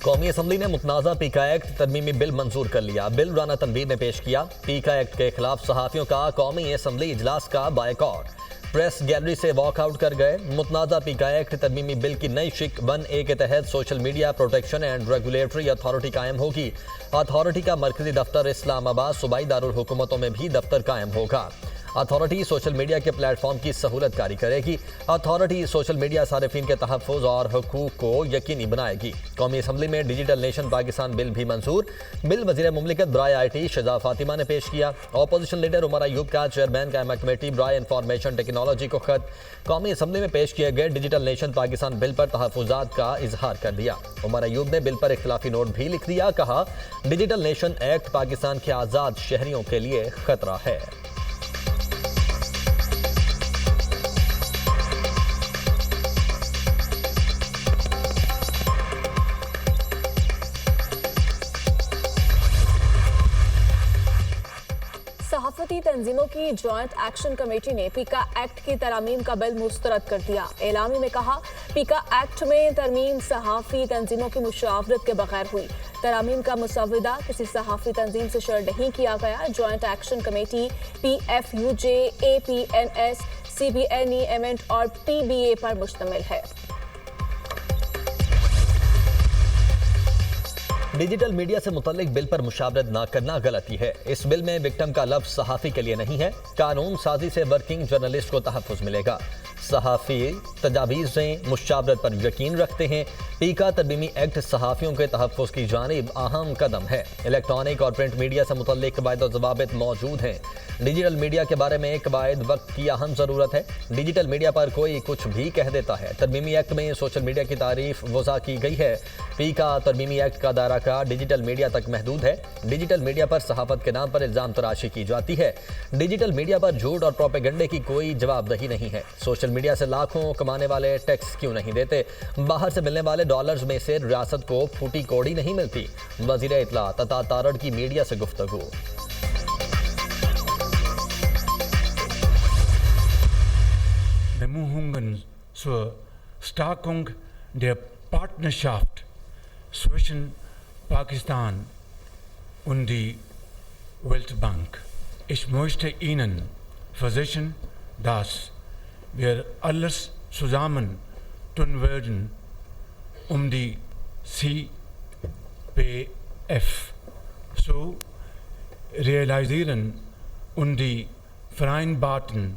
कौमी असम्बली ने मुतनाज़ा पीका एक्ट तरमीमी बिल मंजूर कर लिया। बिल राना तनवीर ने पेश किया। पीका एक्ट के खिलाफ सहाफ़ियों का कौमी असम्बली इजलास का बायकॉट, प्रेस गैलरी से वॉकआउट कर गए। मुतनाज़ा पीका एक्ट तरमीमी बिल की नई शिक 1A के तहत social media protection and regulatory authority कायम होगी। अथॉरिटी का मरकजी दफ्तर इस्लामाबाद, सूबाई दारुल हुकूमतों में भी दफ्तर कायम होगा। अथॉरिटी सोशल मीडिया के प्लेटफॉर्म की सहूलत कारी करेगी। अथॉरिटी सोशल मीडिया सारिफीन के तहफ़्फ़ुज़ और हुकूक को यकीनी बनाएगी। कौमी असम्बली में डिजिटल नेशन पाकिस्तान बिल भी मंजूर। बिल वज़ीर मुमलिकत बराए IT शहजाद फातिमा ने पेश किया। अपोजिशन लीडर उमर अयूब का चेयरमैन कायमा कमेटी बराए इंफॉर्मेशन टेक्नोलॉजी को खत। कौमी असम्बली में पेश किए गए डिजिटल नेशन पाकिस्तान बिल पर तहफ़्फ़ुज़ात का इजहार कर दिया। उमर अयूब ने बिल पर इख्तिलाफी नोट भी लिख दिया। कहा, डिजिटल नेशन एक्ट पाकिस्तान के आज़ाद शहरियों के लिए खतरा है। सहाफती तंजीमों की जॉइंट एक्शन कमेटी ने पीका एक्ट की तरमीम का बिल मुस्तरद कर दिया। एलामी में कहा, पीका एक्ट में तरमीम सहाफ़ी तंजीमों की मुशावरत के बगैर हुई। तरमीम का मुसव्वदा किसी सहाफ़ी तंजीम से शेयर नहीं किया गया। Joint action committee PFUJ, APNS, CBNE, एमेंट और PBA पर मुश्तमिल है। डिजिटल मीडिया से मुतल्लिक बिल पर मुशावरत न करना गलती है। इस बिल में विक्टिम का लफ्ज़ सहाफ़ी के लिए नहीं है। कानून साजी से वर्किंग जर्नलिस्ट को तहफ़्फ़ुज़ मिलेगा। सहाफ़ी तजावीज़ें मुशावरत पर यकीन रखते हैं। पीका तरमीमी एक्ट सहाफ़ियों के तहफ़्फ़ुज़ की जानिब अहम कदम है। इलेक्ट्रॉनिक और प्रिंट मीडिया से मुतल्लिक कवायद और ज़वाबित मौजूद हैं। डिजिटल मीडिया के बारे में कवायद वक्त की अहम ज़रूरत है। डिजिटल मीडिया पर कोई कुछ भी कह देता है। तरमीमी एक्ट में सोशल मीडिया की तारीफ वज़ा की गई है। पीका तरमीमी एक्ट का दायरा का डिजिटल मीडिया तक महदूद है। डिजिटल मीडिया पर सहाफ़त के नाम पर इल्ज़ाम तराशी की जाती है। डिजिटल मीडिया पर झूठ और प्रोपेगेंडे की कोई जवाबदही नहीं है। सोशल मीडिया से लाखों कमाने वाले टैक्स क्यों नहीं देते? बाहर से मिलने वाले डॉलर्स में से रियासत को फूटी कौड़ी नहीं मिलती। वज़ीर इत्तलात अता तारड़ की मीडिया से गुफ्तगू। Bemühungen zur Stärkung der Partnerschaft zwischen Pakistan und die Weltbank. Ich möchte Ihnen versichern, dass wir alles zusammen tun werden, um die CPF zu realisieren und die vereinbarten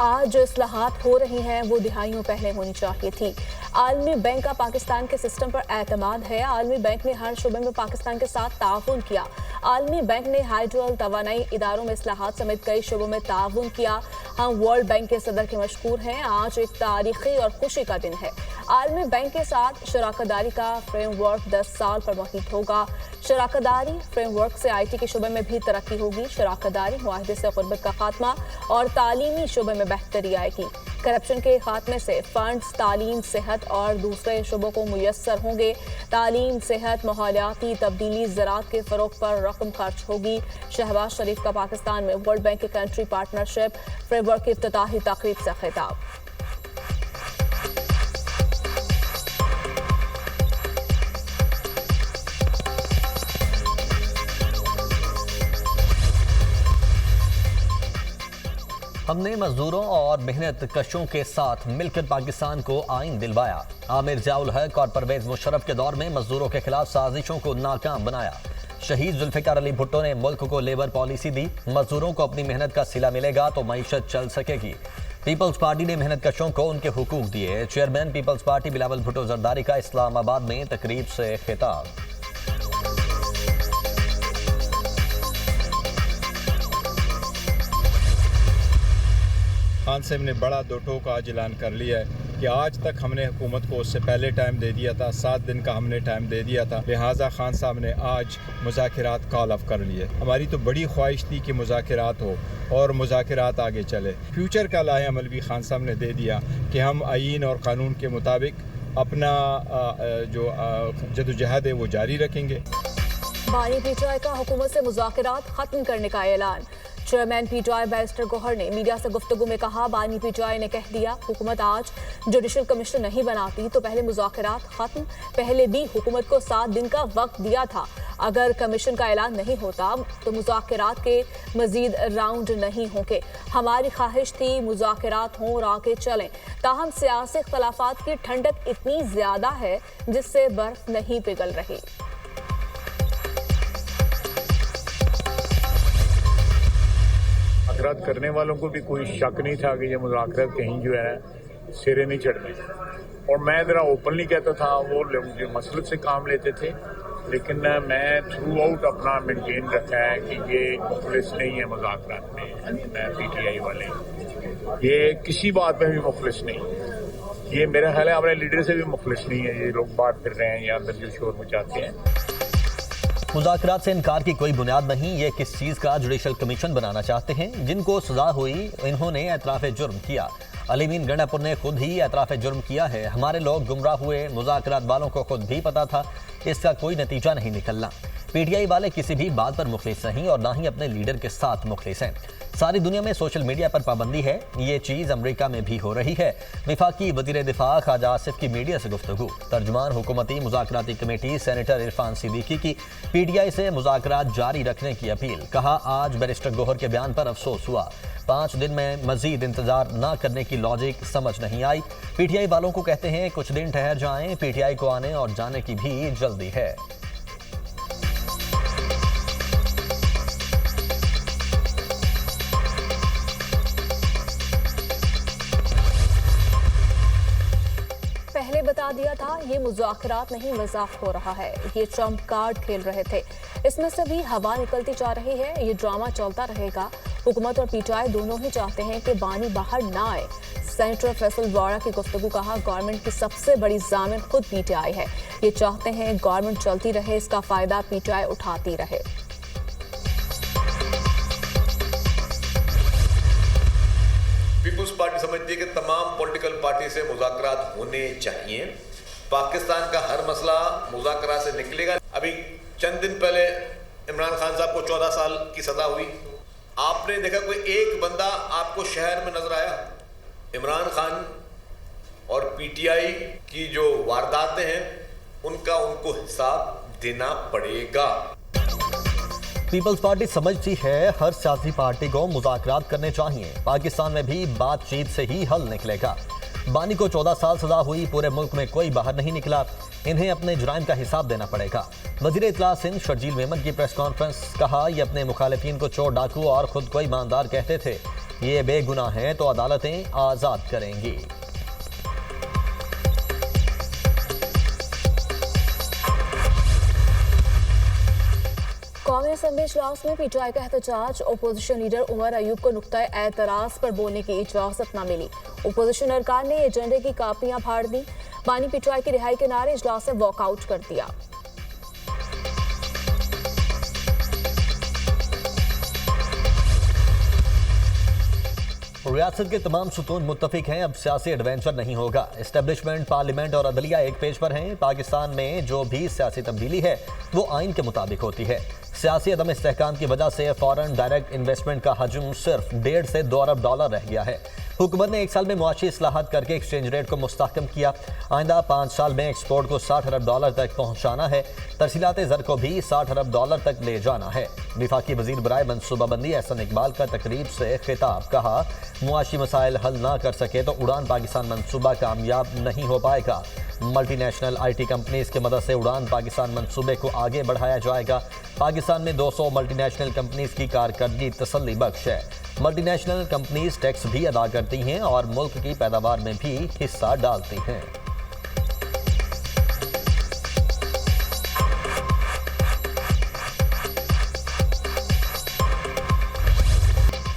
आज जो इस्लाहात हो रही हैं वो दिहाइयों पहले होनी चाहिए थी। आलमी बैंक का पाकिस्तान के सिस्टम पर एतमाद है। आलमी बैंक ने हर शोबे में पाकिस्तान के साथ ताउन किया। आलमी बैंक ने हाइड्रोल तवानाई इदारों में इस्लाहात समेत कई शोबों में ताउन किया। हम वर्ल्ड बैंक के सदर के मशकूर हैं। आज एक तारीखी और खुशी का दिन है। आलमी बैंक के साथ शराकतदारी का फ्रेमवर्क 10 साल पर मुहित होगा। शराकतदारी फ्रेमवर्क से IT के शोबे में भी तरक्की होगी। शराकतदारी मुआहदे से गुर्बत का खात्मा और तालीमी शोबे में बेहतरी आएगी। करप्शन के खात्मे से फंड्स तालीम, सेहत और दूसरे शोबों को मुयस्सर होंगे। तालीम, सेहत, माहौलियाती तब्दीली, ज़राअत के फ़रोग़ पर रकम खर्च होगी। शहबाज शरीफ का पाकिस्तान में वर्ल्ड बैंक के कंट्री पार्टनरशिप फ्रेमवर्क की इफ्तिताही तकरीब से खिताब। हमने मजदूरों और मेहनत कशों के साथ मिलकर पाकिस्तान को आइन दिलवाया। आमिर ज़ियाउल हक और परवेज मुशर्रफ के दौर में मजदूरों के खिलाफ साजिशों को नाकाम बनाया। शहीद जुल्फ़िकार अली भुट्टो ने मुल्क को लेबर पॉलिसी दी। मजदूरों को अपनी मेहनत का सिला मिलेगा तो मईशत चल सकेगी। पीपल्स पार्टी ने मेहनत कशों को उनके हुकूक दिए। चेयरमैन पीपल्स पार्टी बिलावल भुट्टो जरदारी का इस्लामाबाद में तकरीब से खिताब। खान साहब ने बड़ा दो टोक आज ऐलान कर लिया है कि आज तक हमने हुकूमत को उससे पहले टाइम दे दिया था, 7 दिन का हमने टाइम दे दिया था, लिहाजा खान साहब ने आज मुज़ाकिरात कॉल ऑफ कर लिए। हमारी तो बड़ी ख्वाहिश थी कि मुज़ाकिरात हो और मुज़ाकिरात आगे चले। फ्यूचर का लाहे अमल भी खान साहब ने दे दिया कि हम आईन और कानून के मुताबिक अपना जो जदोजहद है वो जारी रखेंगे। बानी पीटीआई का हुकूमत से मुज़ाकिरात खत्म करने का ऐलान। चेयरमैन पीटीआई बैरिस्टर गौहर ने मीडिया से गुफ्तगू में कहा, बानी पीटीआई ने कह दिया हुकूमत आज जुडिशल कमीशन नहीं बनाती तो पहले मुज़ाकरात खत्म। पहले भी हुकूमत को 7 दिन का वक्त दिया था। अगर कमीशन का ऐलान नहीं होता तो मुज़ाकरात के मजीद राउंड नहीं होंगे। हमारी ख्वाहिश थी मुज़ाकरात हों और आगे चलें, ताहम सियासी इख्तलाफात की ठंडक इतनी ज्यादा है जिससे बर्फ नहीं पिघल रही। मुज़ाकरात करने वालों को भी कोई शक नहीं था कि ये मुज़ाकरात कहीं जो है सिरे नहीं चढ़ने। और मैं ज़रा ओपनली कहता था, वो लोग जो मसलत से काम लेते थे, लेकिन मैं थ्रू आउट अपना मेंटेन रखा है कि ये मुखलिस नहीं है मुज़ाकरात में। पीटीआई वाले ये किसी बात में भी मुखलिस नहीं। ये मेरा ख्याल है अपने लीडर से भी मुखलिस नहीं है। ये लोग बात फिर रहे हैं या अंदर जो शोर मचाते हैं। मुज़ाकरात से इनकार की कोई बुनियाद नहीं। ये किस चीज़ का जुडिशल कमीशन बनाना चाहते हैं? जिनको सजा हुई इन्होंने एतराफ़ जुर्म किया। अलीमीन गंडापुर ने खुद ही एतराफ़ जुर्म किया है। हमारे लोग गुमराह हुए, मुज़ाकरात वालों को खुद भी पता था इसका कोई नतीजा नहीं निकलना। पीटीआई वाले किसी भी बात पर मुखलिस नहीं और ना ही अपने लीडर के साथ मुखलिस हैं। सारी दुनिया में सोशल मीडिया पर पाबंदी है, ये चीज़ अमेरिका में भी हो रही है। वफाकी वज़ीर दिफा ख्वाजा आसिफ की मीडिया से गुफ्तगू। तर्जुमान हुकूमती मुज़ाकराती कमेटी सेनेटर इरफान सिद्दीकी की पीटीआई से मुज़ाकरात जारी रखने की अपील। कहा, आज बैरिस्टर गौहर के बयान पर अफसोस हुआ। 5 दिन में मजीद इंतजार न करने की लॉजिक समझ नहीं आई। पीटीआई वालों को कहते हैं कुछ दिन ठहर जाएं, पीटीआई को आने और जाने की भी जल्दी है। पहले बता दिया था ये मुज़ाकरात नहीं, मजाक हो रहा है। ये ट्रम्प कार्ड खेल रहे थे, इसमें से भी हवा निकलती जा रही है। ये ड्रामा चलता रहेगा। हुकूमत और पीटीआई दोनों ही चाहते हैं कि बानी बाहर ना आए। सेनेटर फैसल वारा की गुफ्तगू। कहा, गवर्नमेंट की सबसे बड़ी जामिन खुद पीटीआई है। ये चाहते हैं गवर्नमेंट चलती रहे, इसका फायदा पीटीआई उठाती रहे। पीपुल्स पार्टी समझती है कि तमाम पॉलिटिकल पार्टी से मुज़ाकरात होने चाहिए। पाकिस्तान का हर मसला मुज़ाकरात से निकलेगा। अभी चंद दिन पहले इमरान खान साहब को 14 साल की सज़ा हुई। आपने देखा कोई एक बंदा आपको शहर में नजर आया? इमरान खान और पीटीआई की जो वारदातें हैं उनका उनको हिसाब देना पड़ेगा। पीपल्स पार्टी समझती है हर सियासी पार्टी को मुज़ाकरात करने चाहिए। पाकिस्तान में भी बातचीत से ही हल निकलेगा। बानी को 14 साल सजा हुई, पूरे मुल्क में कोई बाहर नहीं निकला। इन्हें अपने जुराइम का हिसाब देना पड़ेगा। वज़ीर इत्तला सिंध शर्जील मेमन की प्रेस कॉन्फ्रेंस। कहा, ये अपने मुखालिफिन को चोर, डाकू और खुद को ईमानदार कहते थे। ये बेगुनाह हैं तो अदालतें आज़ाद करेंगी। कौमी असम्बली इजलास में पीटीआई का एहतजाज। ओपोजिशन लीडर उमर अयूब को नुक्ता एतराज पर बोलने की इजाजत न मिली। ओपोजिशन अरकान ने एजेंडे की कापियां फाड़ दी। बानी पीटीआई की रिहाई के नारे इजलास से वॉकआउट कर दिया। रियासत के तमाम सुतून मुत्तफिक हैं, अब सियासी एडवेंचर नहीं होगा। एस्टेब्लिशमेंट, पार्लियामेंट और अदलिया एक पेज पर हैं। पाकिस्तान में जो भी सियासी तब्दीली है वो आइन के मुताबिक होती है। सियासी अदम इस्तेहकाम की वजह से फॉरेन डायरेक्ट इन्वेस्टमेंट का हजम सिर्फ $1.5 से $2 अरब रह गया है। हुकूमत ने 1 साल में मुआशी इस्लाहात करके एक्सचेंज रेट को मुस्तहकम किया। आइंदा 5 साल में एक्सपोर्ट को $60 अरब तक पहुँचाना है। तरसीलात ज़र को भी $60 अरब तक ले जाना है। वफाकी वज़ीर बराए मनसूबाबंदी एहसन इकबाल का तकरीब से खिताब। कहा, मुआशी मसाइल हल ना कर सके तो उड़ान पाकिस्तान मनसूबा कामयाब नहीं हो पाएगा। मल्टीनेशनल IT कंपनीज की मदद से उड़ान पाकिस्तान मंसूबे को आगे बढ़ाया जाएगा। पाकिस्तान में 200 मल्टीनेशनल कंपनीज की कारकर्दगी तसल्ली बख्श है। मल्टीनेशनल कंपनीज टैक्स भी अदा करती हैं और मुल्क की पैदावार में भी हिस्सा डालती हैं।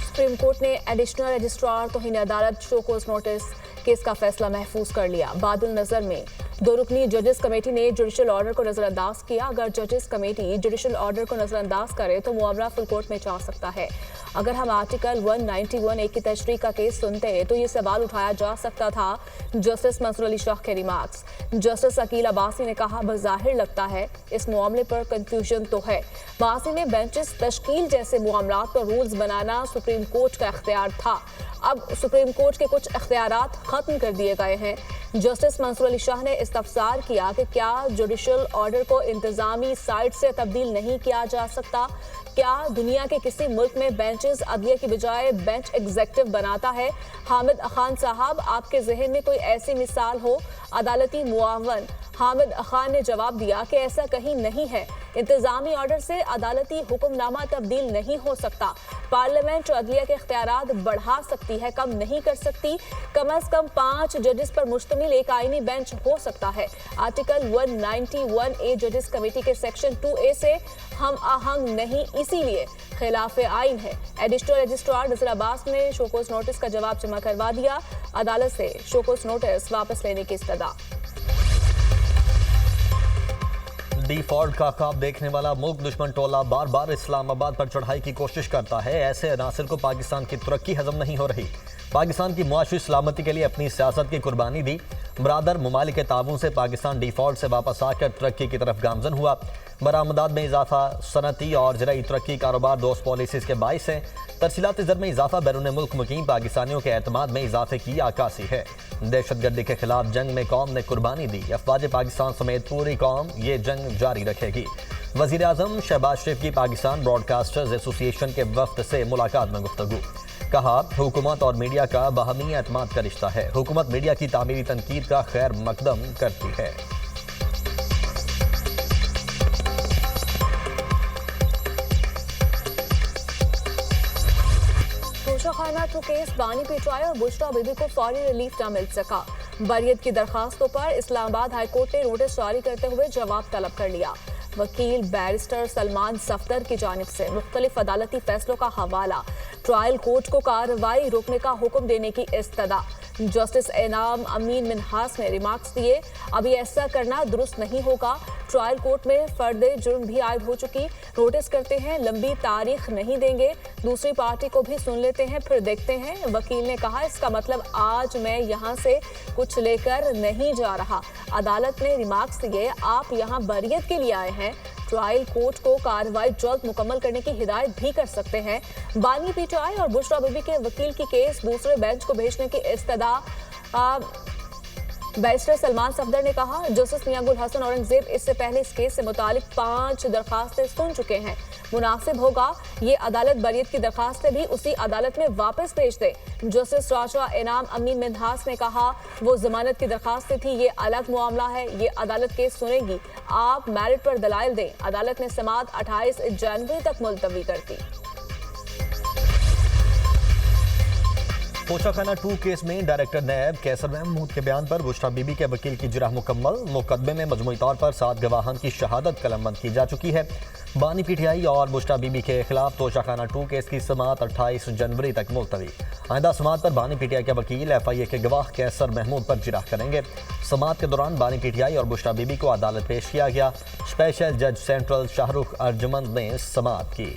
सुप्रीम कोर्ट ने एडिशनल रजिस्ट्रार तौहीन अदालत शोकोज नोटिस केस का फैसला महफूज कर लिया। बादल नजर में 2 रुकनी जजेस कमेटी ने जुडिशल ऑर्डर को नजरअंदाज किया। अगर जजेस कमेटी जुडिशल ऑर्डर को नजरअंदाज करे तो मुआवरा फुल कोर्ट में जा सकता है। अगर हम आर्टिकल 191A की तशरीह का केस सुनते तो ये सवाल उठाया जा सकता था। जस्टिस मंसूर अली शाह के रिमार्क्स। जस्टिस अकील अब्बासी ने कहा, बज़ाहिर लगता है इस मामले पर कंफ्यूजन तो है। अब्बासी ने बेंचेस तश्कील जैसे मामलात पर रूल्स बनाना सुप्रीम कोर्ट का इख्तियार था, अब सुप्रीम कोर्ट के कुछ इख्तियारात खत्म कर दिए गए हैं। जस्टिस मंसूर अली शाह ने इस्तफसार किया कि क्या जुडिशल ऑर्डर को इंतजामी साइड से तब्दील नहीं किया जा सकता? क्या दुनिया के किसी मुल्क में बेंचेस अदलिया की बजाय बेंच एग्जेक्टिव बनाता है? हामिद खान साहब, आपके जहन में कोई ऐसी मिसाल हो? अदालती मुआवन हामिद खान ने जवाब दिया कि ऐसा कहीं नहीं है। इंतजामी ऑर्डर से अदालती हुक्मनामा तब्दील नहीं हो सकता। पार्लियामेंट अदलिया के इख्तियारात बढ़ा सकती है, कम नहीं कर सकती। कम अज कम 5 जजेस पर मुश्तमिल एक आईनी बेंच हो सकता है। आर्टिकल 191A जजेस कमेटी के सेक्शन 2A से हम आहंग नहीं, इसीलिए खिलाफ आइन है। एडिशनल रजिस्ट्रार नज़ीर अब्बास ने शोकोस नोटिस का जवाब जमा करवा दिया। अदालत से शोकोस नोटिस वापस लेने की इस्तदा। डिफॉल्ट का ख्वाब देखने वाला मुल्क दुश्मन टोला बार बार इस्लामाबाद पर चढ़ाई की कोशिश करता है। ऐसे अनासर को पाकिस्तान की तरक्की हजम नहीं हो रही। पाकिस्तान की मुआशी सलामती के लिए अपनी सियासत की कुर्बानी दी। बरादर ममालिक के ताबून से पाकिस्तान डिफॉल्ट से वापस आकर तरक्की की तरफ गामजन हुआ। बरामदात में इजाफा, सनती और ज़राई तरक्की, कारोबार दोस्त पॉलिसीज़ के बाइस हैं। तरसीलात ज़र में इजाफा बैरून मुल्क मुकीम पाकिस्तानियों के एतमाद में इजाफे की आकासी है। दहशतगर्दी के खिलाफ जंग में कौम ने कुर्बानी दी। अफवाज पाकिस्तान समेत पूरी कौम ये जंग जारी रखेगी। वज़ीर आज़म शहबाज शरीफ की पाकिस्तान ब्रॉडकास्टर्स एसोसिएशन के वफ्द से मुलाकात में गुफ्तगू। कहा, हुकूमत और मीडिया का बाहमी एतमाद का रिश्ता है। हुकूमत मीडिया की तामीरी तनकीद का खैर मकदम करती है। तोशाखाना टू केस बानी पिटाई और बुशरा बीबी को फौरी रिलीफ न मिल सका। बरियत की दरखास्तों पर इस्लामाबाद हाईकोर्ट ने नोटिस जारी करते हुए जवाब तलब कर लिया। वकील बैरिस्टर सलमान सफदर की जानिब से मुख्तलिफ अदालती फैसलों का हवाला। ट्रायल कोर्ट को कार्रवाई रोकने का हुक्म देने की इस्तदा। जस्टिस एनाम अमीन मिनहास ने रिमार्क्स दिए, अभी ऐसा करना दुरुस्त नहीं होगा। ट्रायल कोर्ट में फर्द जुर्म भी आयद हो चुकी। नोटिस करते हैं, लंबी तारीख नहीं देंगे, दूसरी पार्टी को भी सुन लेते हैं, फिर देखते हैं। वकील ने कहा, इसका मतलब आज मैं यहाँ से कुछ लेकर नहीं जा रहा। अदालत ने रिमार्क्स दिए, आप यहाँ बरियत के लिए आए हैं, ट्रायल कोर्ट को कार्रवाई जल्द मुकम्मल करने की हिदायत भी कर सकते हैं। बानी पीटीआई और बुशरा बीबी के वकील की केस दूसरे बेंच को भेजने की इस्तदा। बैरिस्टर सलमान सफदर ने कहा, जस्टिस मियां गुल हसन औरंगजेब इससे पहले इस केस से मुतालिक 5 दरखास्तें सुन चुके हैं। मुनासिब होगा ये अदालत बरियत की दरखास्तें भी उसी अदालत में वापस भेज दे। जस्टिस राजा इनाम अमीन मिनहास ने कहा, वो जमानत की दरखास्तें थी, ये अलग मामला है, ये अदालत केस सुनेगी, आप मेरिट पर दलाइल दें। अदालत ने समाअत 28 जनवरी तक मुलतवी कर दी। तोशाखाना 2 केस में डायरेक्टर नैब कैसर महमूद के बयान पर बुशरा बीबी के वकील की जिरह मुकम्मल। मुकदमे में मजमूई तौर पर 7 गवाहान की शहादत कलमबंद की जा चुकी है। बानी पीटीआई और बुशरा बीबी के खिलाफ तोशाखाना 2 केस की समाअत 28 जनवरी तक मुलतवी। आइंदा समाअत पर बानी पीटीआई के वकील FIA के गवाह कैसर महमूद पर जिरह करेंगे। समाअत के दौरान बानी पीटीआई और बुशरा बीबी को अदालत पेश किया गया। स्पेशल जज सेंट्रल शाहरुख अर्जुमंद ने समाअत की।